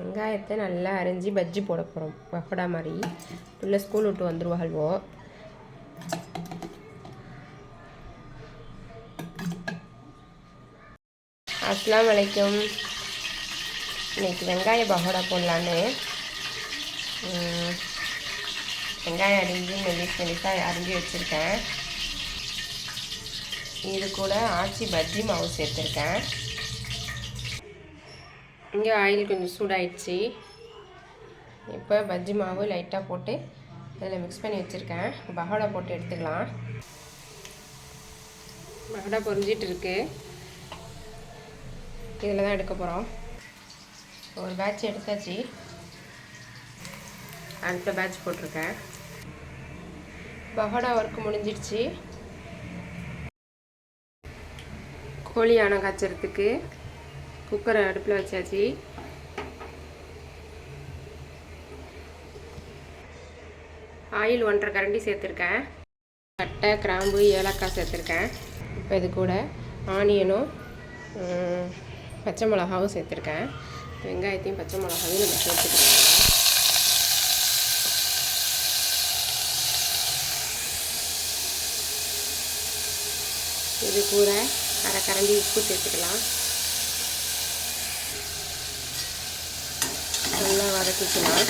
வெங்காயத்தை நல்லா அரிஞ்சு பஜ்ஜி போட போகிறோம். பக்கோடா மாதிரி. பிள்ளை ஸ்கூல் விட்டு வந்துடுவாள்வோ. அஸ்ஸலாமு அலைக்கும். இன்னைக்கு வெங்காய பக்கோடா போடலான்னு வெங்காயம் அரிஞ்சு மெலிசாக அரிஞ்சு வச்சுருக்கேன். இது கூட ஆச்சி பஜ்ஜி மாவு சேர்த்துருக்கேன். இங்கே ஆயில் கொஞ்சம் சூடாயிடுச்சு. இப்போ பஜ்ஜி மாவு லைட்டாக போட்டு அதில் மிக்ஸ் பண்ணி வச்சுருக்கேன். பக்கோடா போட்டு எடுத்துக்கலாம். பக்கோடா பொரிஞ்சிட்டு இருக்கு. இதில் தான் எடுக்க போகிறோம். ஒரு பேட்ச் எடுத்தாச்சு. அடுத்த பேட்ச் போட்டிருக்கேன். பக்கோடா ஒர்க் முடிஞ்சிடுச்சு. கோழி யானை காய்ச்சறதுக்கு குக்கரை அடுப்பில் வச்சாச்சு. ஆயில் 1.5 கரண்டி சேர்த்துருக்கேன். பட்டை, கிராம்பு, ஏலக்காய் சேர்த்துருக்கேன். இப்போ இது கூட ஆனியனும் பச்சை மிளகாவும் சேர்த்துருக்கேன். வெங்காயத்தையும் பச்சை மிளகாவையும் நம்ம சேர்த்துக்கலாம். இது கூட அரை கரண்டி உப்பு சேர்த்துக்கலாம். நல்லா வதக்கிக்கலாம்.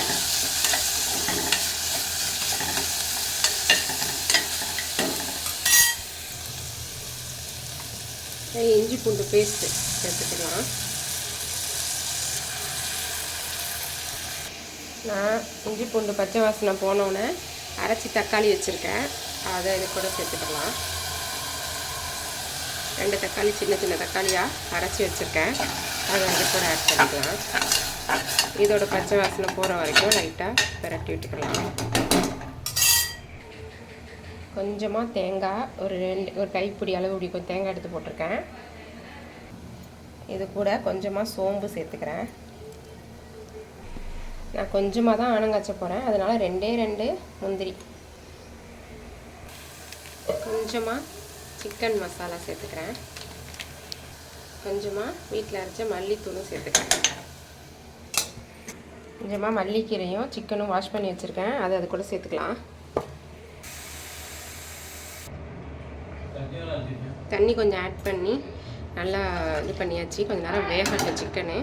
இஞ்சி பூண்டு பேஸ்ட்டு சேர்த்துக்கலாம். நான் இஞ்சி பூண்டு பச்சை வாசனை போனோன்னே அரைச்சி தக்காளி வச்சுருக்கேன். அதை இது கூட சேர்த்துக்கலாம். 2 தக்காளி சின்ன சின்ன தக்காளியாக அரைச்சி வச்சுருக்கேன். அதை அது கூட ஆட் பண்ணிக்கலாம். இதோட பச்சை வாசனை போகிற வரைக்கும் லைட்டாக பிரட்டி விட்டுக்கலாம். கொஞ்சமாக தேங்காய் ஒரு கைப்பிடி அளவு இப்படி கொஞ்சம் தேங்காய் எடுத்து போட்டிருக்கேன். இது கூட கொஞ்சமாக சோம்பு சேர்த்துக்கிறேன். நான் கொஞ்சமாக தான் ஆனங்காய்ச்ச போகிறேன். அதனால் 2 முந்திரி, கொஞ்சமாக சிக்கன் மசாலா சேர்த்துக்கிறேன். கொஞ்சமாக வீட்டில் அரைச்ச மல்லித்தூளும் சேர்த்துக்கிறேன். கொஞ்சமாக மல்லிக்கீரையும் சிக்கனும் வாஷ் பண்ணி வச்சுருக்கேன். அது கூட சேர்த்துக்கலாம். தண்ணி கொஞ்சம் ஆட் பண்ணி நல்லா இது பண்ணியாச்சு. கொஞ்சம் நேரம் வேகட்டும் சிக்கனு.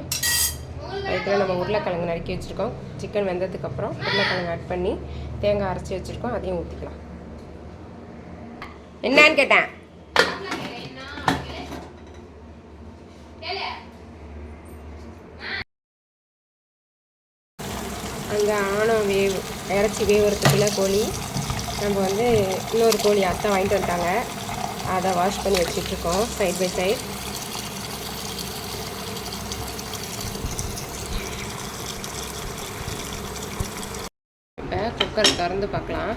அதுக்குள்ள நம்ம உருளைக்கிழங்கு நறுக்கி வச்சுருக்கோம். சிக்கன் வெந்ததுக்கப்புறம் உருளைக்கிழங்கு ஆட் பண்ணி தேங்காய் அரைச்சி வச்சுருக்கோம். அதையும் ஊற்றிக்கலாம். என்னான்னு கேட்டேன். அங்கே ஆணம் இறச்சி வேவுறதுக்குள்ள கோழி நம்ம இன்னொரு கோழி அத்தை வாங்கிட்டு வந்துட்டாங்க. அதை வாஷ் பண்ணி வச்சிட்ருக்கோம் சைட் பை சைட். இப்போ குக்கர் திறந்து பார்க்கலாம்.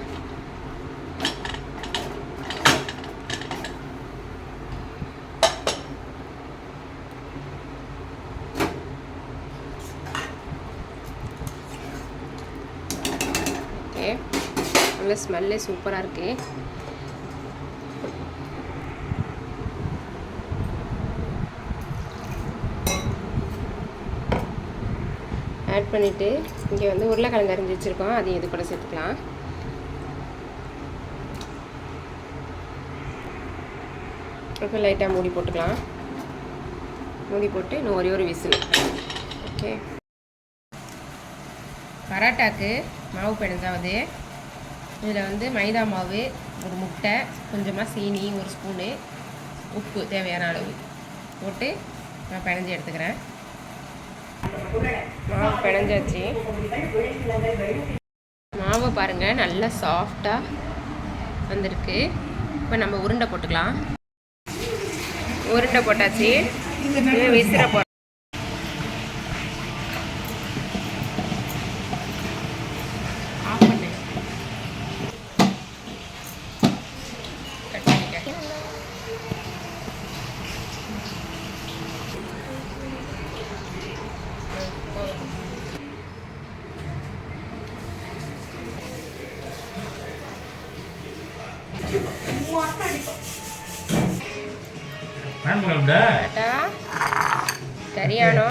ஓகே, நல்ல ஸ்மெல்லே சூப்பராக இருக்குது. ஆட் பண்ணிவிட்டு இங்கே உருளைக்கிழங்கு அரிஞ்சு வச்சுருக்கோம். அதையும் இது கூட சேர்த்துக்கலாம். இப்போ லைட்டாக மூடி போட்டுக்கலாம். மூடி போட்டு இன்னும் ஒரு விசில். ஓகே, பரோட்டாக்கு மாவு பிணைஞ்சாவது. இதில் மைதா மாவு, ஒரு முட்டை, கொஞ்சமாக சீனி, ஒரு ஸ்பூனு, உப்பு தேவையான அளவு போட்டு நான் பிணைஞ்சி எடுத்துக்கிறேன். மாவு பிணைஞ்சாச்சு. மாவு பாருங்கள் நல்லா சாஃப்டாக வந்திருக்கு. இப்போ நம்ம உருண்டை போட்டுக்கலாம். உருண்டை போட்டாச்சு. விசிற போ Kan belum dah. Ada. Dari ano?